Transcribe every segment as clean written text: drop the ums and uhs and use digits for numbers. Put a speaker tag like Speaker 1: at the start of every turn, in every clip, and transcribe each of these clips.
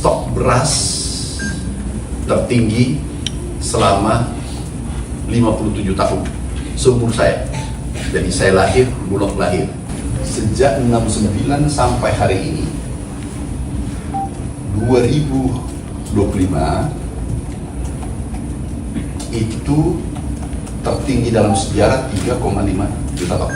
Speaker 1: stok beras tertinggi selama 57 tahun seumur saya. Jadi saya lahir, Bulog lahir. Sejak 69 sampai hari ini 2025 itu tertinggi dalam sejarah 3,5 juta ton.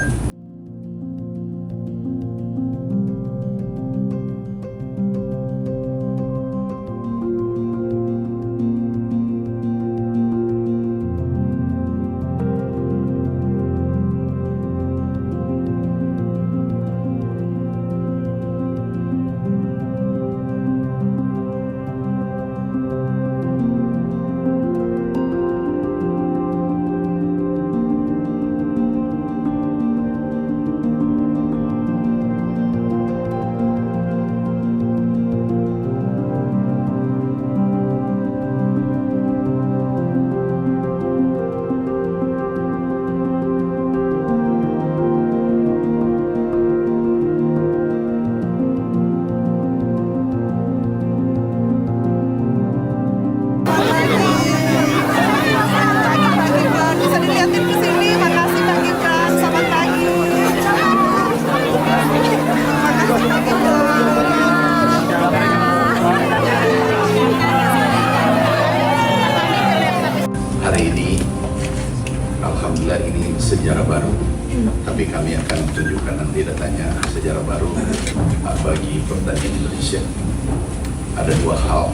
Speaker 1: Hari ini, alhamdulillah ini sejarah baru, tapi kami akan tunjukkan nanti datanya sejarah baru bagi pertanian Indonesia. Ada dua hal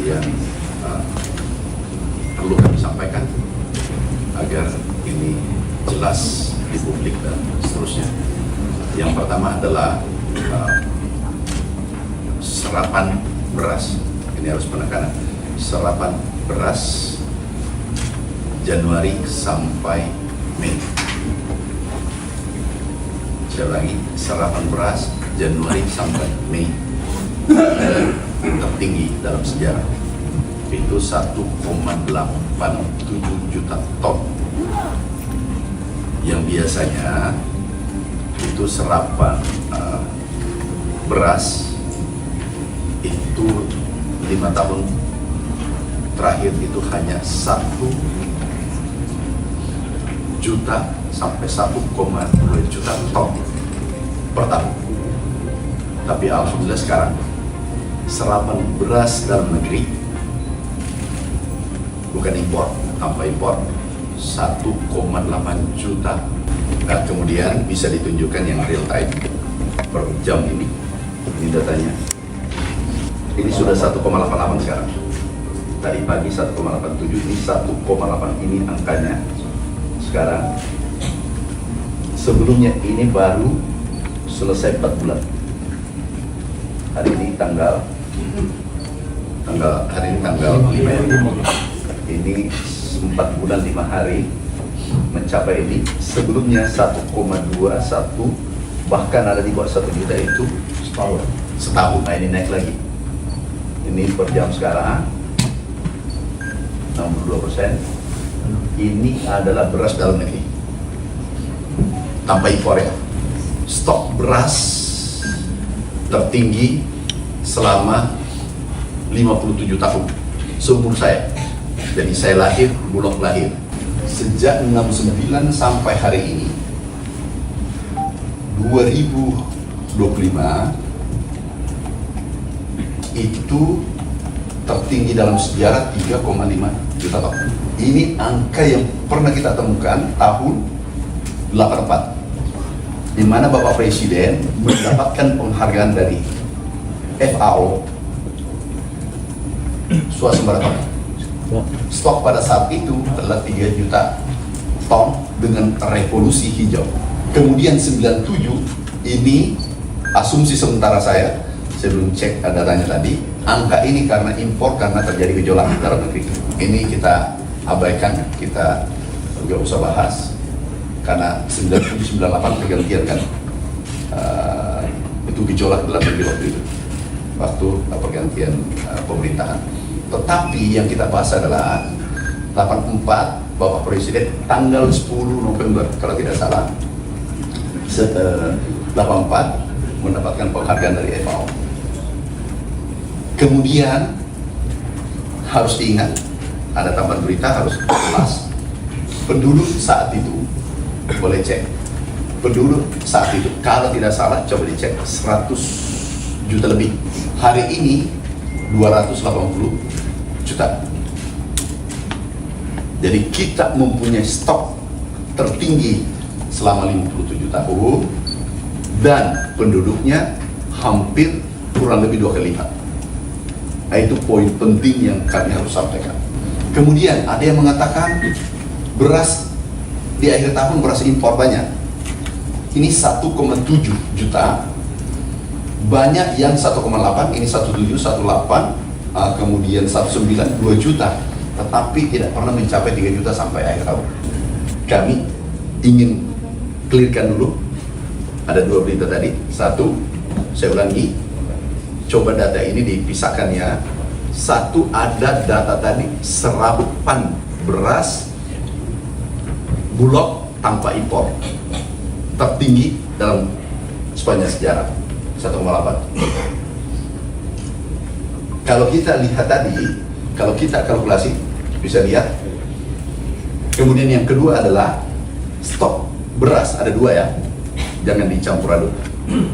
Speaker 1: yang perlu kami sampaikan agar ini jelas di publik dan seterusnya. Yang pertama adalah serapan beras. Ini harus penekanan. Serapan beras Januari sampai Mei. Saya ulangi, serapan beras Januari sampai Mei tertinggi dalam sejarah. Itu 1,87 juta ton. Yang biasanya itu serapan beras itu 5 tahun terakhir itu hanya 1 juta sampai 1,2 juta ton per tahun. Tapi alhamdulillah sekarang serapan beras dalam negeri, bukan impor, tanpa impor, 1,8 juta. Nah, kemudian bisa ditunjukkan yang real time per jam ini. Ini datanya. Ini sudah 1,88 sekarang. Tadi pagi 1,87, ini 1,8, ini angkanya sekarang. Sebelumnya ini baru selesai 4 bulan. Hari ini tanggal 5 ya. Ini 4 bulan 5 hari mencapai ini. Sebelumnya 1,21, bahkan ada di bawah 1 juta itu setahun. Nah, ini naik lagi. Ini per jam sekarang 62%. Ini adalah beras dalam negeri tanpa impor ya. Stok beras tertinggi selama 57 tahun seumur saya. Jadi saya lahir, Bulog lahir. Sejak 69 sampai hari ini 2025 itu tertinggi dalam sejarah 3,5 juta ton. Ini angka yang pernah kita temukan tahun 84, di mana Bapak Presiden mendapatkan penghargaan dari FAO swasembada pangan. Stok pada saat itu adalah 3 juta ton dengan revolusi hijau. Kemudian 97, ini asumsi sementara saya belum cek datanya tadi, angka ini karena impor, karena terjadi gejolak dalam negeri. Ini kita abaikan, kita nggak usah bahas, karena 97-98 pergantian kan, itu gejolak dalam negeri waktu itu, waktu pergantian pemerintahan. Tetapi yang kita bahas adalah 84, Bapak Presiden tanggal 10 November kalau tidak salah, 84 mendapatkan penghargaan dari FAO. Kemudian harus diingat, ada tambahan berita harus jelas. Penduduk saat itu, boleh cek. Penduduk saat itu, kalau tidak salah, coba dicek, 100 juta lebih. Hari ini 280 juta. Jadi kita mempunyai stok tertinggi selama 57 tahun dan penduduknya hampir kurang lebih 2 kali lipat. Nah, itu poin penting yang kami harus sampaikan. Kemudian ada yang mengatakan beras di akhir tahun beras impor banyak. Ini 1,7 juta. Banyak yang 1,8, ini 1,7, 1,8, kemudian 1,9, 2 juta. Tetapi tidak pernah mencapai 3 juta sampai akhir tahun. Kami ingin clearkan dulu. Ada 2 berita tadi. Satu, saya ulangi, coba data ini dipisahkan ya. Satu, ada data tadi serapan beras Bulog tanpa impor tertinggi dalam sepanjang sejarah, 1,8. Kalau kita lihat tadi, kalau kita kalkulasi, bisa lihat. Kemudian yang kedua adalah stok beras, ada 2 ya, jangan dicampur aduk.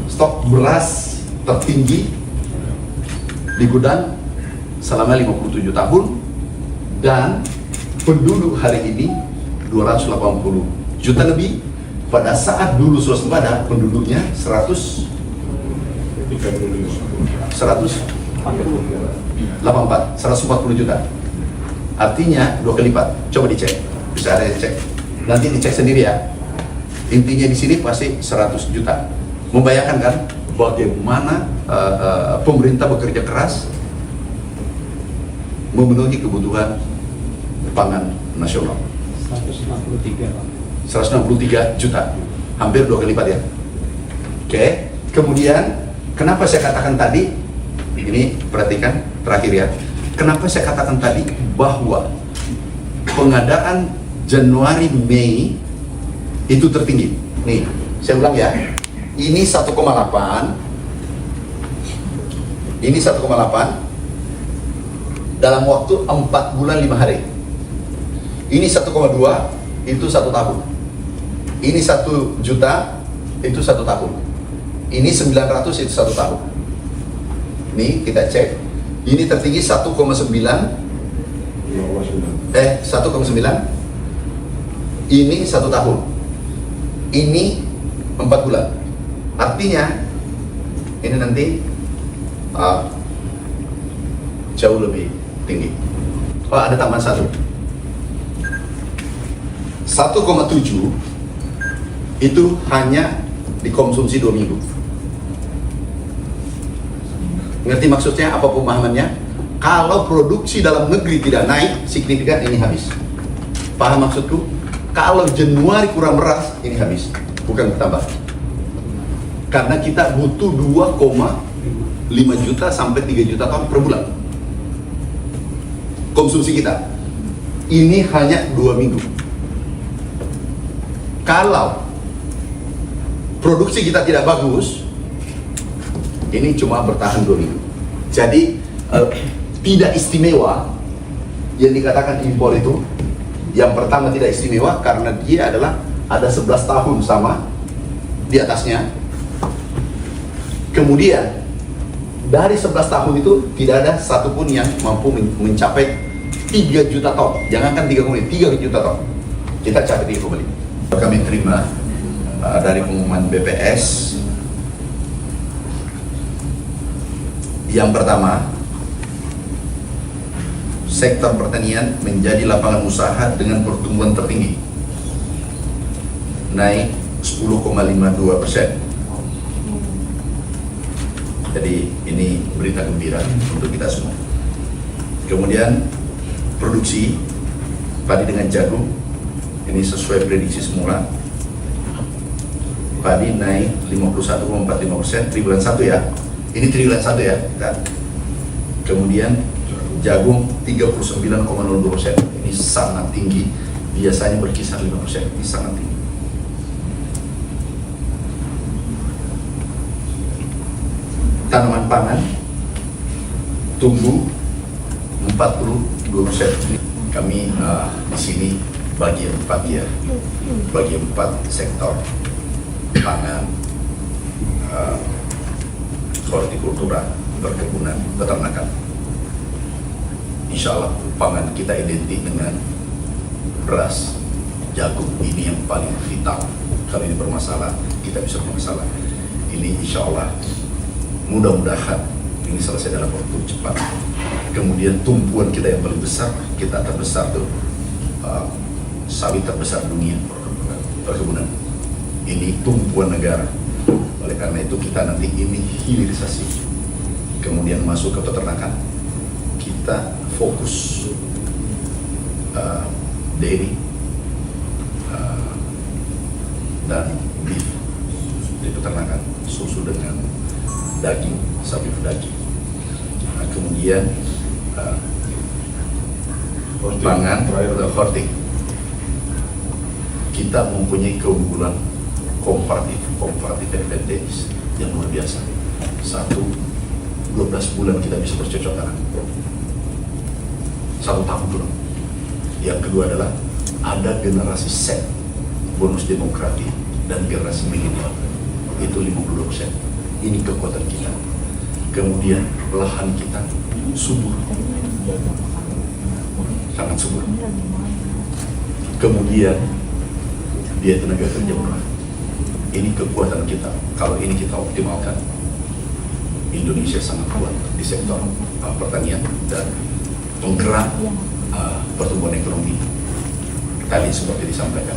Speaker 1: Stok beras tertinggi di gudang selama 57 tahun dan penduduk hari ini 280 juta lebih. Pada saat dulu swasembada penduduknya 140 juta. Artinya 2 kali lipat. Coba dicek, bisa ada yang cek. Nanti dicek sendiri ya. Intinya di sini pasti 100 juta. Membayangkan kan bagaimana pemerintah bekerja keras memenuhi kebutuhan pangan nasional. 163 juta, hampir 2 kali lipat ya. Oke, kemudian kenapa saya katakan tadi, ini perhatikan terakhir ya, kenapa saya katakan tadi bahwa pengadaan Januari Mei itu tertinggi. Nih, saya ulang ya, ini 1,8, ini 1,8 dalam waktu 4 bulan 5 hari. Ini 1,2, itu 1 tahun. Ini 1 juta, itu 1 tahun. Ini 900, itu 1 tahun. Nih kita cek. Ini tertinggi 1,9. 1,9. Ini 1 tahun. Ini 4 bulan. Artinya ini nanti jauh lebih tinggi. Oh, ada tambahan 1,7 itu hanya dikonsumsi 2 minggu. Ngerti maksudnya apa pemahamannya? Kalau produksi dalam negeri tidak naik signifikan, ini habis. Paham maksudku? Kalau Januari kurang beras, ini habis, bukan bertambah. Karena kita butuh 2,5 juta sampai 3 juta ton per bulan konsumsi kita. Ini hanya 2 minggu. Kalau produksi kita tidak bagus, ini cuma bertahan 2 minggu. Jadi tidak istimewa yang dikatakan impor itu. Yang pertama tidak istimewa karena dia adalah ada 11 tahun sama di atasnya. Kemudian dari 11 tahun itu tidak ada satupun yang mampu mencapai 3 juta ton. Jangankan 3 juta ton. Kita capai 3,5. Kami terima dari pengumuman BPS. Yang pertama, sektor pertanian menjadi lapangan usaha dengan pertumbuhan tertinggi, naik 10,52%. Jadi ini berita gembira untuk kita semua. Kemudian produksi padi dengan jagung ini sesuai prediksi semula. Padi naik 51,45% triwulan 1 ya. Ini triwulan 1 ya. Kemudian jagung 39,02%. Ini sangat tinggi. Biasanya berkisar 5%. Ini sangat tinggi. Tanaman pangan tumbuh 42%. Kami di sini bagi 4 sektor: pangan, hortikultura, perkebunan, peternakan. Insya Allah pangan kita identik dengan beras, jagung. Ini yang paling vital. Kalau ini bermasalah, kita bisa bermasalah. Ini insya Allah mudah-mudahan ini selesai dalam waktu cepat. Kemudian tumpuan kita yang paling besar, kita terbesar tuh sawit terbesar dunia, perkebunan. Ini tumpuan negara. Oleh karena itu kita nanti ini hilirisasi. Kemudian masuk ke peternakan. Kita fokus dairy dan beef di peternakan, susu dengan daging, sapi daging. Nah, kemudian pangan, hortik. Kita mempunyai keunggulan komparatif advantage yang luar biasa. 12 bulan kita bisa bercocok tanam. 1 tahun belum. Yang kedua adalah ada generasi Z, bonus demografi, dan generasi milenial. Itu 52%. Ini kekuatan kita. Kemudian lahan kita subur, sangat subur. Kemudian dia tenaga kerja murah. Ini kekuatan kita. Kalau ini kita optimalkan, Indonesia sangat kuat di sektor pertanian dan penggerak pertumbuhan ekonomi. Tadi seperti disampaikan,